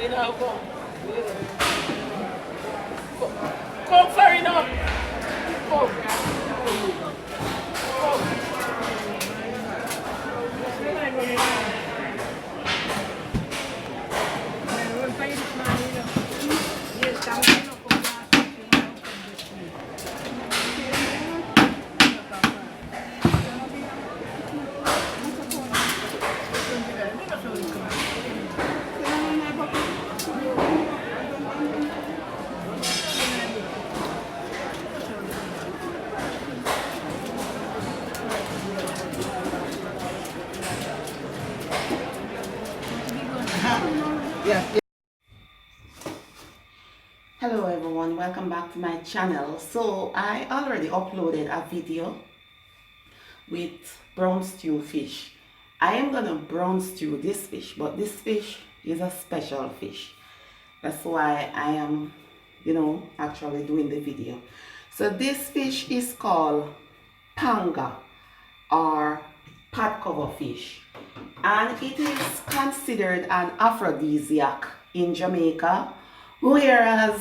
now, come. Come, fair enough. Come. Yeah. Hello everyone, welcome back to my channel. So I already uploaded a video with brown stew fish. I am gonna brown stew this fish, but this fish is a special fish. That's why I am, actually doing the video. So this fish is called Panga or pot cover fish, and it is considered an aphrodisiac in Jamaica, whereas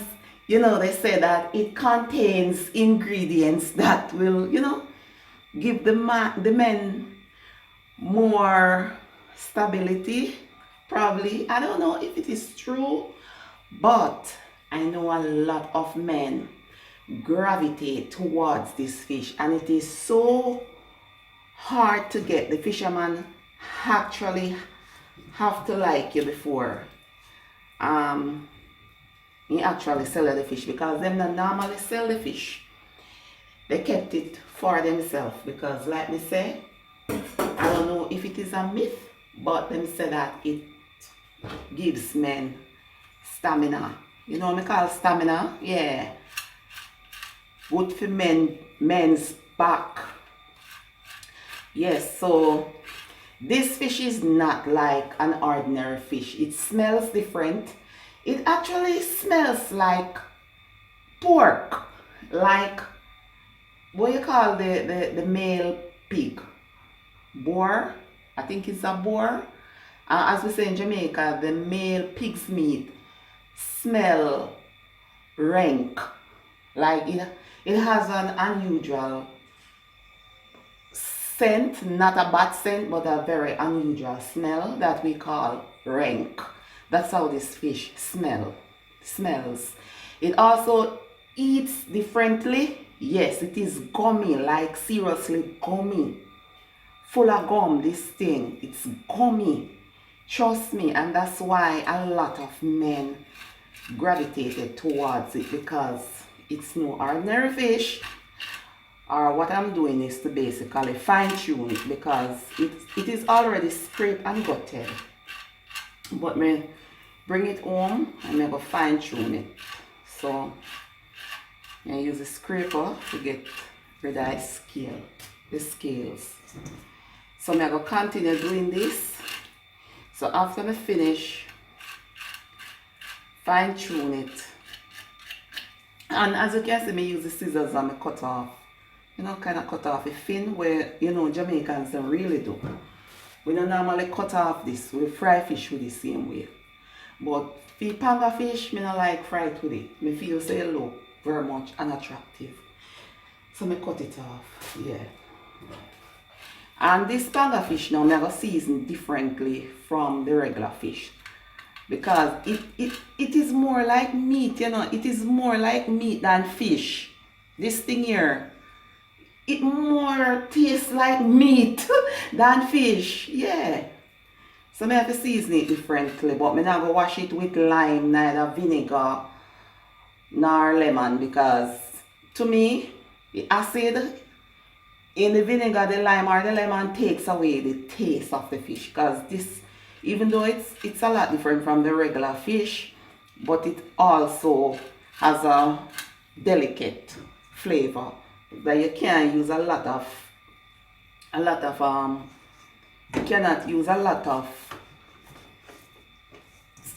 they say that it contains ingredients that will give the men more stability. Probably, I don't know if it is true, but I know a lot of men gravitate towards this fish, and it is so hard to get. The fisherman actually have to like you before he actually sell the fish, because them not normally sell the fish. They kept it for themselves because, like me say, I don't know if it is a myth, but them say that it gives men stamina. You know what I call stamina? Yeah. Good for men's back. Yes, so this fish is not like an ordinary fish. It smells different. It actually smells like pork, like what you call the male pig, boar. I think it's a boar. As we say in Jamaica, the male pig's meat smell rank, like it has an unusual scent, not a bad scent, but a very unusual smell that we call rank. That's how this fish smells. It also eats differently. Yes, it is gummy, like seriously gummy, full of gum. This thing, it's gummy, trust me. And that's why a lot of men gravitated towards it, because it's no ordinary fish. Or what I'm doing is to basically fine tune it, because it is already scraped and gutted, but me bring it home and I go fine tune it. So I use a scraper to get rid of the scales. So I go continue doing this. So after I finish, fine tune it, and as you can see, me use the scissors and I cut off, kind of cut off a fin, where Jamaicans don't really do. We don't normally cut off this. We fry fish with the same way. But for panga fish, me not like fry it with it. Me feel say it look very much unattractive. So me cut it off. Yeah. And this panga fish now, me go season differently from the regular fish, because it is more like meat, it is more like meat than fish. This thing here, it more tastes like meat than fish. Yeah. So I have to season it differently, but I'm not going to wash it with lime, neither vinegar nor lemon, because to me, the acid in the vinegar, the lime or the lemon takes away the taste of the fish. Because this, even though it's a lot different from the regular fish, but it also has a delicate flavor that you can't use you cannot use a lot of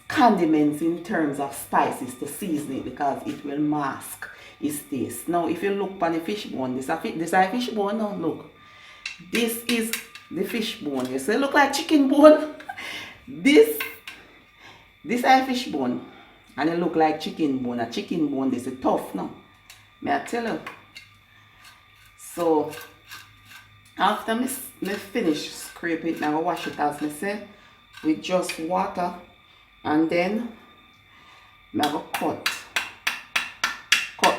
condiments in terms of spices to season it, because it will mask its taste. Now if you look on the fish bone, this is a fish bone now, look. This is the fish bone. You see, it look like chicken bone. This This eye fish bone, and it look like chicken bone. A chicken bone, this is tough, no? May I tell you? So, after me finish scrape it, now I wash it as me say, with just water, and then I go cut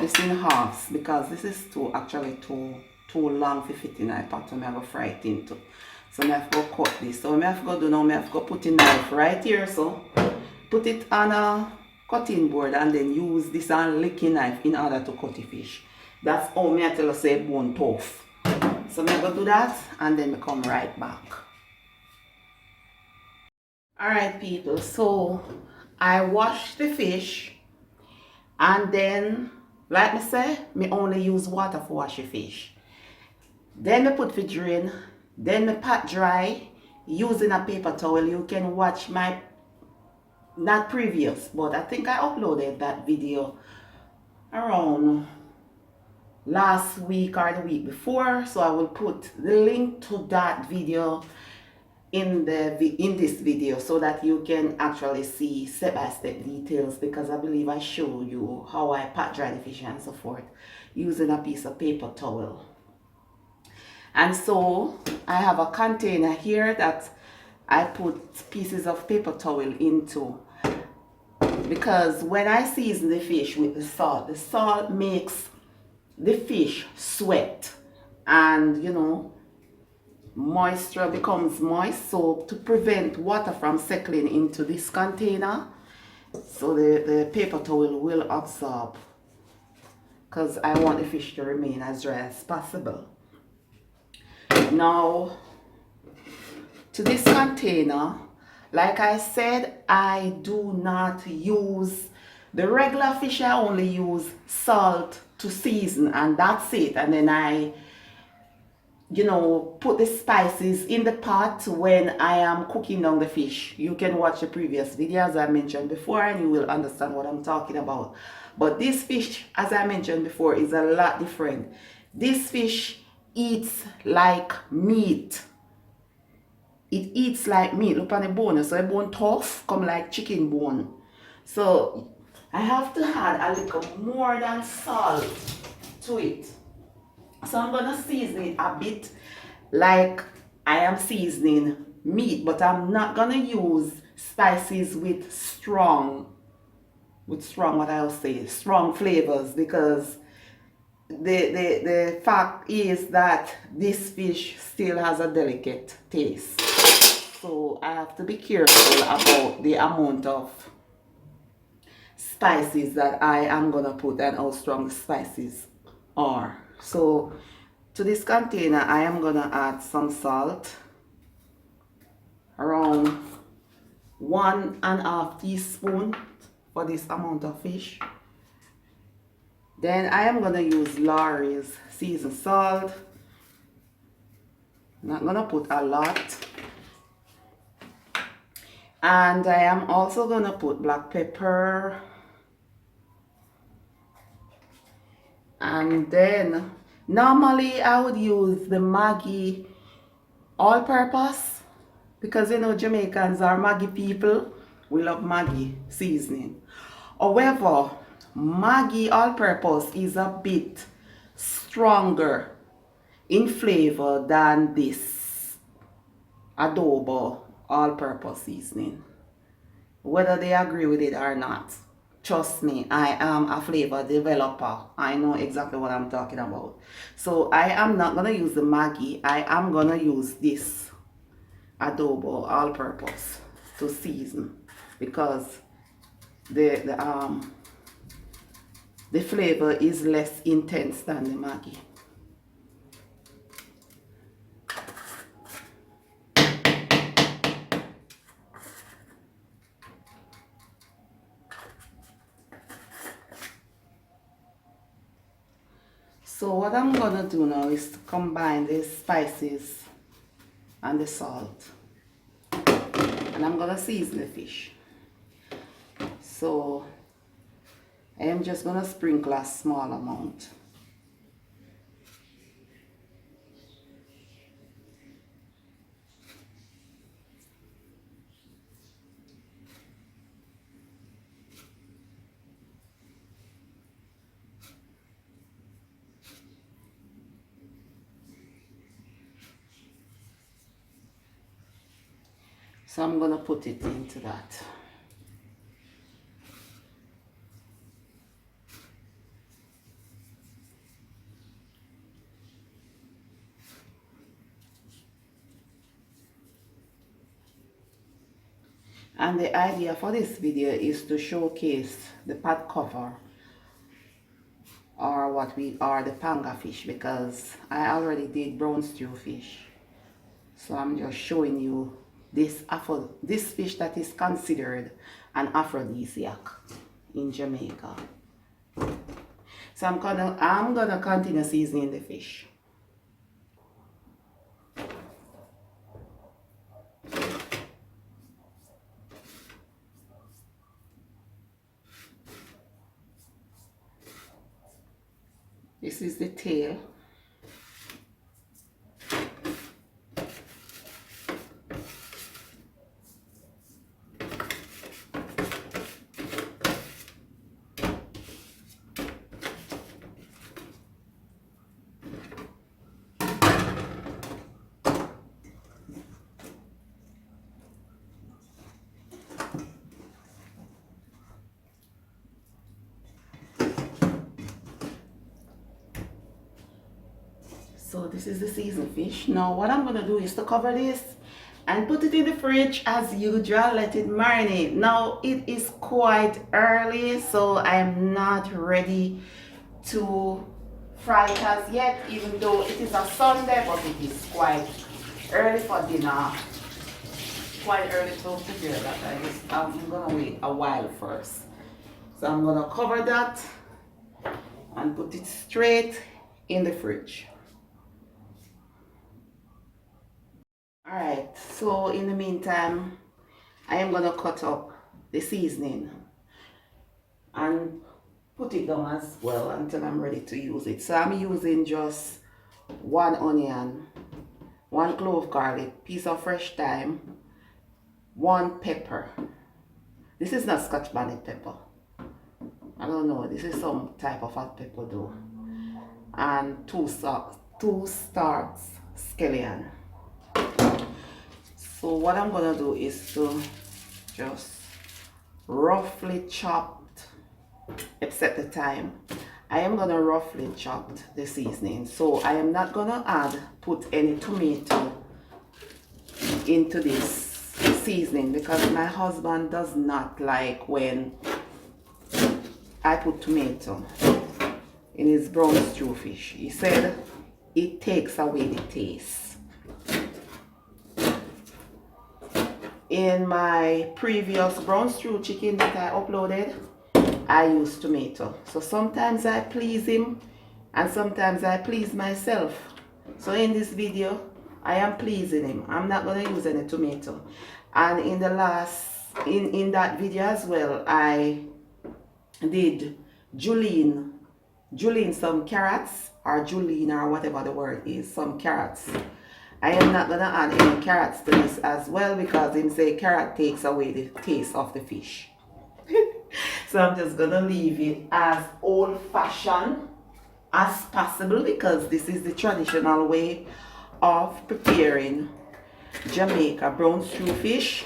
this in halves, because this is actually too long to fit in my pot, so I go fry it into. So I have to go cut this. So what I have to go do now, I have to go put a knife right here, so put it on a cutting board and then use this licking knife in order to cut the fish. That's how I tell you say bone tough. So I'm going to do that and then I come right back. Alright people, so I wash the fish and then, like I say, I only use water for wash the fish. Then I put the drain, then I pat dry using a paper towel. You can watch my, not previous, but I think I uploaded that video around last week or the week before, so I will put the link to that video in this video so that you can actually see step-by-step details, because I believe I show you how I pat dry the fish and so forth using a piece of paper towel. And so I have a container here that I put pieces of paper towel into, because when I season the fish with the salt makes the fish sweat, and you know, moisture becomes moist. So to prevent water from settling into this container, so the paper towel will absorb, because I want the fish to remain as dry as possible. Now to this container, like I said, I do not use the regular fish. I only use salt to season, and that's it. And then I, you know, put the spices in the pot when I am cooking down the fish. You can watch the previous video as I mentioned before and you will understand what I'm talking about. But this fish, as I mentioned before, is a lot different. This fish eats like meat. It eats like meat. Look at the bone. So the bone tough, come like chicken bone. So I have to add a little more than salt to it. So I'm gonna season it a bit like I am seasoning meat, but I'm not gonna use spices with strong what I'll say, strong flavors, because the fact is that this fish still has a delicate taste. So I have to be careful about the amount of spices that I am gonna put and how strong the spices are. So to this container I am gonna add some salt, around 1.5 teaspoons for this amount of fish. Then I am gonna use Lawry's seasoned salt. Not gonna put a lot. And I am also gonna put black pepper. And then normally I would use the Maggi all-purpose, because you know Jamaicans are Maggi people. We love Maggi seasoning. However, Maggi all-purpose is a bit stronger in flavor than this adobo all-purpose seasoning. Whether they agree with it or not, trust me, I am a flavor developer. I know exactly what I'm talking about. So I am not gonna use the Maggi. I am gonna use this adobo all-purpose to season, because the flavor is less intense than the Maggi. So what I'm gonna do now is to combine the spices and the salt, and I'm gonna season the fish. So I am just gonna sprinkle a small amount. So I'm gonna put it into that. And the idea for this video is to showcase the pot cover, or what we are, the Panga fish, because I already did brown stew fish. So I'm just showing you this fish that is considered an aphrodisiac in Jamaica. So I'm gonna continue seasoning the fish. This is the tail. So this is the seasoned fish. Now what I'm gonna do is to cover this and put it in the fridge as usual, let it marinate. Now it is quite early, so I'm not ready to fry it as yet, even though it is a Sunday, but it is quite early for dinner. Quite early to prepare that. I'm gonna wait a while first. So I'm gonna cover that and put it straight in the fridge. Alright, so in the meantime, I am gonna cut up the seasoning and put it down as well until I'm ready to use it. So I'm using just 1 onion, 1 clove garlic, piece of fresh thyme, 1 pepper. This is not Scotch bonnet pepper. I don't know, this is some type of hot pepper though. And 2 starts scallion. So what I'm gonna do is to just roughly chop, except the thyme, I am gonna roughly chop the seasoning. So I am not gonna put any tomato into this seasoning because my husband does not like when I put tomato in his brown stew fish. He said it takes away the taste. In my previous brown stew chicken that I uploaded, I used tomato. So sometimes I please him and sometimes I please myself. So in this video, I am pleasing him. I'm not going to use any tomato. And in the in that video as well, I did julienne some carrots, or julienne, or whatever the word is, some carrots. I am not gonna add any carrots to this as well because him say carrot takes away the taste of the fish. So I'm just gonna leave it as old-fashioned as possible because this is the traditional way of preparing Jamaica brown stew fish.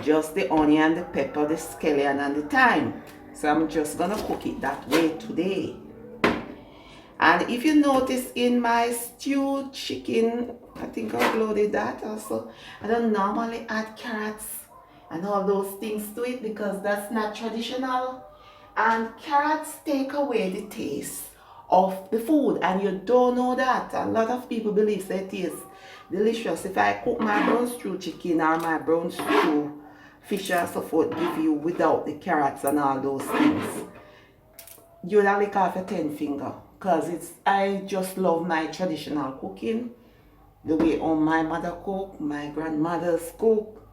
Just the onion, the pepper, the scallion and the thyme. So I'm just gonna cook it that way today. And if you notice in my stewed chicken, I think I uploaded that also, I don't normally add carrots and all those things to it because that's not traditional. And carrots take away the taste of the food, and you don't know that. A lot of people believe that it is delicious. If I cook my brown stew chicken or my brown stew fish or so forth, give you without the carrots and all those things, you'll lick off a 10 finger. Because I just love my traditional cooking, the way my mother cook, my grandmother's cook.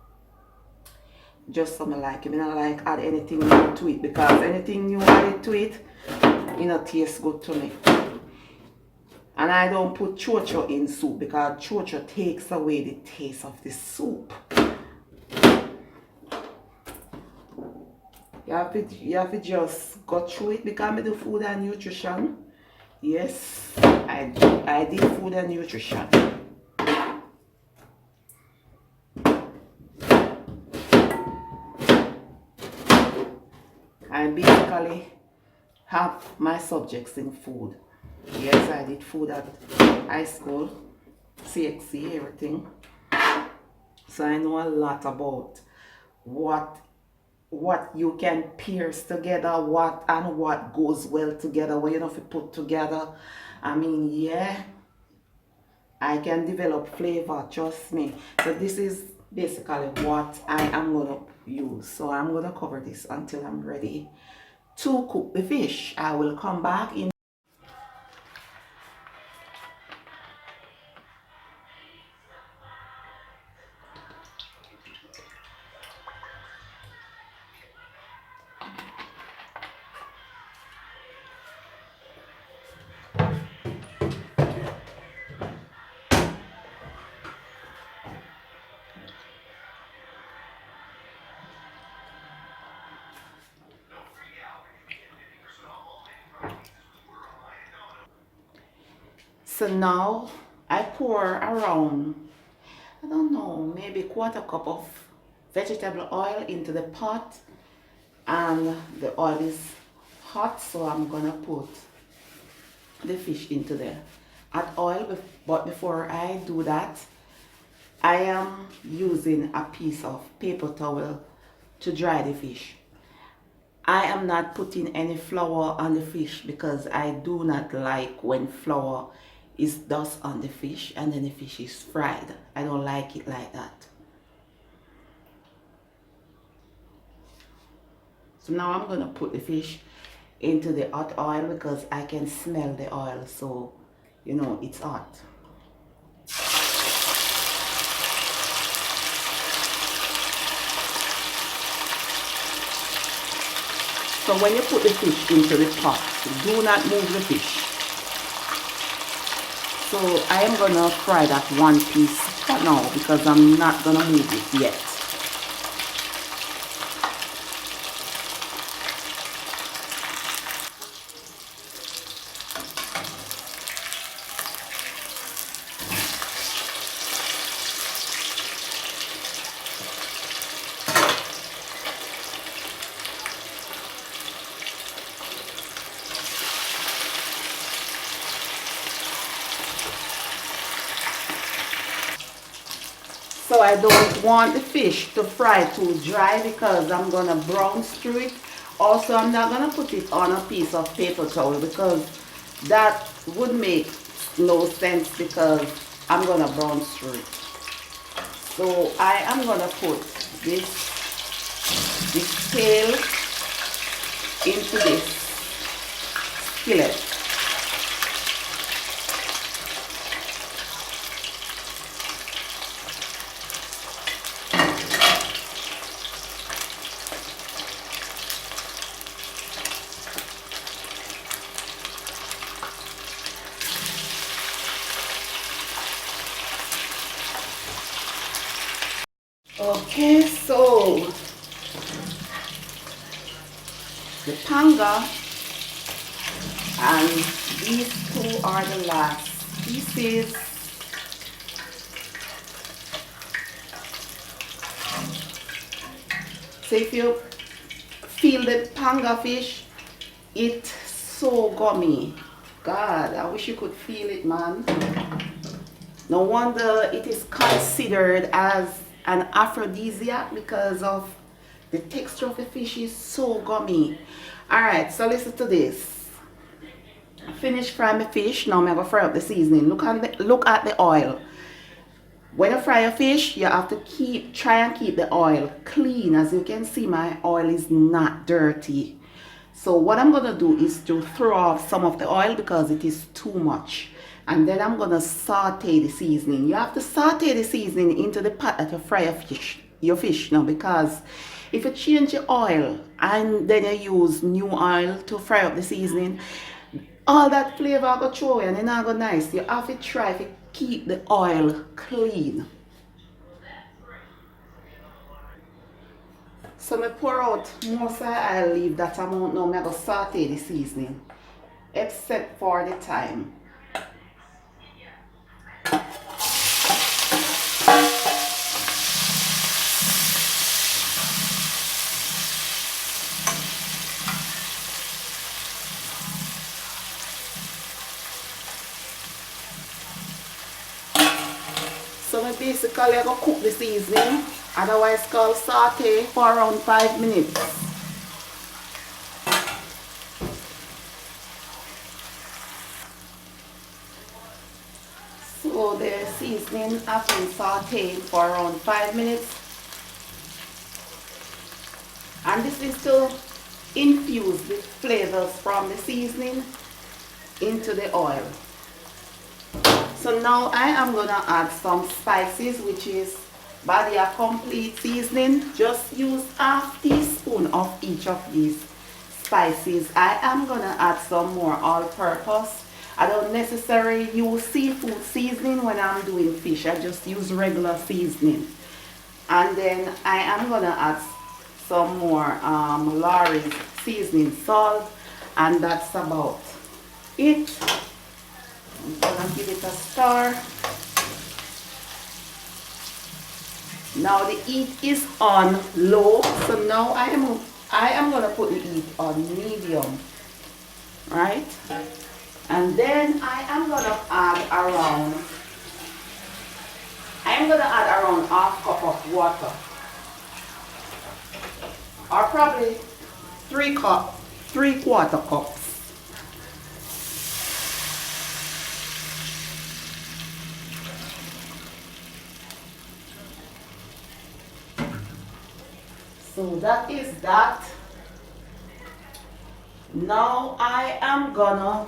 Just something like it. I don't like add anything new to it because anything new added to it, you know, tastes good to me. And I don't put chocho in soup because chocho takes away the taste of the soup. You have to just go through it because I do food and nutrition. Yes, I did food and nutrition. I basically have my subjects in food. Yes, I did food at high school, CXC, everything. So I know a lot about what you can pierce together, what goes well together, what you know if you put together. I mean, yeah, I can develop flavor, trust me. So this is basically what I am gonna use. So I'm gonna cover this until I'm ready to cook the fish. I will come back in. So now I pour around, I don't know, maybe quarter cup of vegetable oil into the pot, and the oil is hot, so I'm gonna put the fish into the hot oil. But before I do that, I am using a piece of paper towel to dry the fish. I am not putting any flour on the fish because I do not like when flour is dust on the fish and then the fish is fried. I don't like it like that. So now I'm going to put the fish into the hot oil because I can smell the oil, so you know it's hot. So when you put the fish into the pot, do not move the fish. So I am gonna fry that one piece for now because I'm not gonna move it yet. So I don't want the fish to fry too dry because I'm gonna brown through it. Also, I'm not gonna put it on a piece of paper towel because that would make no sense because I'm gonna brown through it. So I am gonna put this tail into this skillet. Okay, so the panga and these two are the last pieces. So if you feel the panga fish, it's so gummy. God, I wish you could feel it, man. No wonder it is considered as an aphrodisiac because of the texture of the fish is so gummy. Alright, so listen to this. Finish frying my fish. Now I'm going to fry up the seasoning. Look at the oil. When you fry your fish, you have to try and keep the oil clean. As you can see, my oil is not dirty. So what I'm going to do is to throw off some of the oil because it is too much. And then I'm going to saute the seasoning. You have to saute the seasoning into the pot that you fry your fish now, because if you change your oil and then you use new oil to fry up the seasoning, all that flavor go throw away and it's not go nice. You have to try to keep the oil clean. So I pour out most of the oil, leave that amount now. I'm going to saute the seasoning, except for the thyme. basically I'm going to cook the seasoning, otherwise called saute, for around 5 minutes. So the seasoning has been sauteed for around 5 minutes. And this is to infuse the flavors from the seasoning into the oil. So now I am going to add some spices, which is body a complete seasoning. Just use half teaspoon of each of these spices. I am going to add some more all-purpose. I don't necessarily use seafood seasoning when I'm doing fish. I just use regular seasoning. And then I am going to add some more Lawry's seasoning salt, and that's about it. I'm going to give it a stir. Now the heat is on low, so now I am going to put the heat on medium, right? And then I am going to add around half cup of water, or probably 3/4 cups. So that is that. Now I am gonna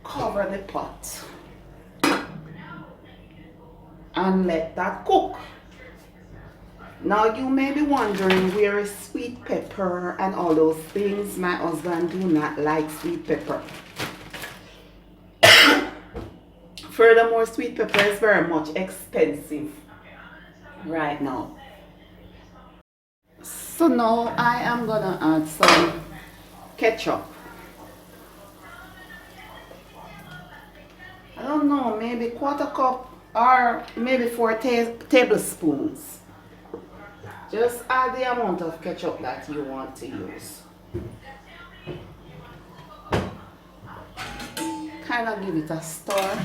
cover the pot and let that cook. Now you may be wondering, where is sweet pepper and all those things? My husband do not like sweet pepper. Furthermore, sweet pepper is very much expensive right now. So now I am gonna add some ketchup. I don't know, maybe 1/4 cup or maybe 4 tablespoons. Just add the amount of ketchup that you want to use. Kind of give it a stir.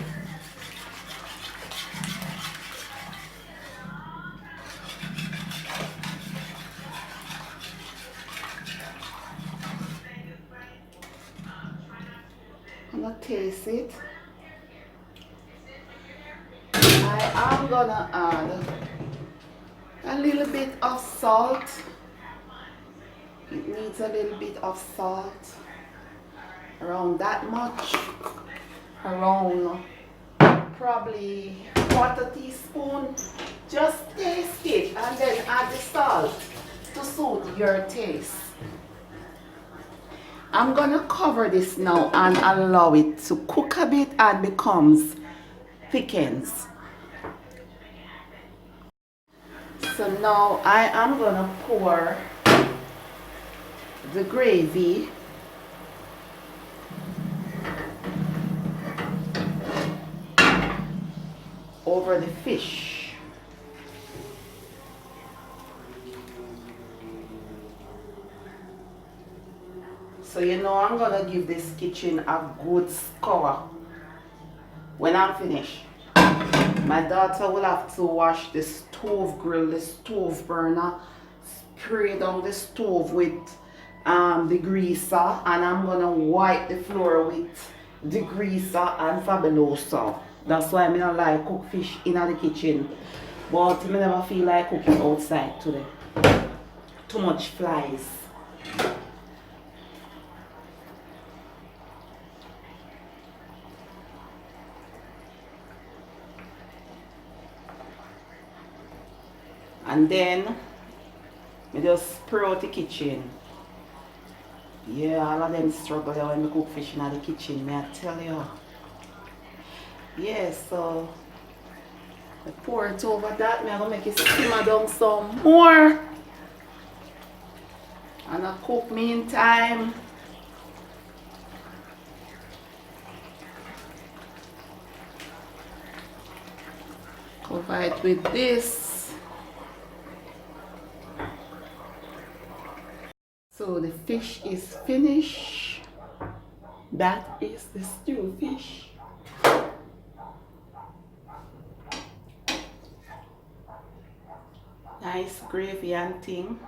I'm gonna taste it. I am gonna add a little bit of salt. It needs a little bit of salt. Around that much. Around probably 1/4 teaspoon. Just taste it and then add the salt to suit your taste. I'm gonna cover this now and allow it to cook a bit and becomes thickens. So now I am gonna pour the gravy over the fish. So you know I'm gonna give this kitchen a good scour when I'm finished. My daughter will have to wash the stove grill, the stove burner, spray down the stove with the greaser, and I'm gonna wipe the floor with the greaser and fabuloso. That's why I don't like cook fish in the kitchen, but I never feel like cooking outside today. Too much flies. And then I just spray out the kitchen. Yeah, all of them struggle when we cook fish in the kitchen, may I tell you. Yeah, so I pour it over that. I'm gonna make it simmer down some more. And I cook meantime. Cover it with this. So the fish is finished. That is the stew fish. nice gravy and thing.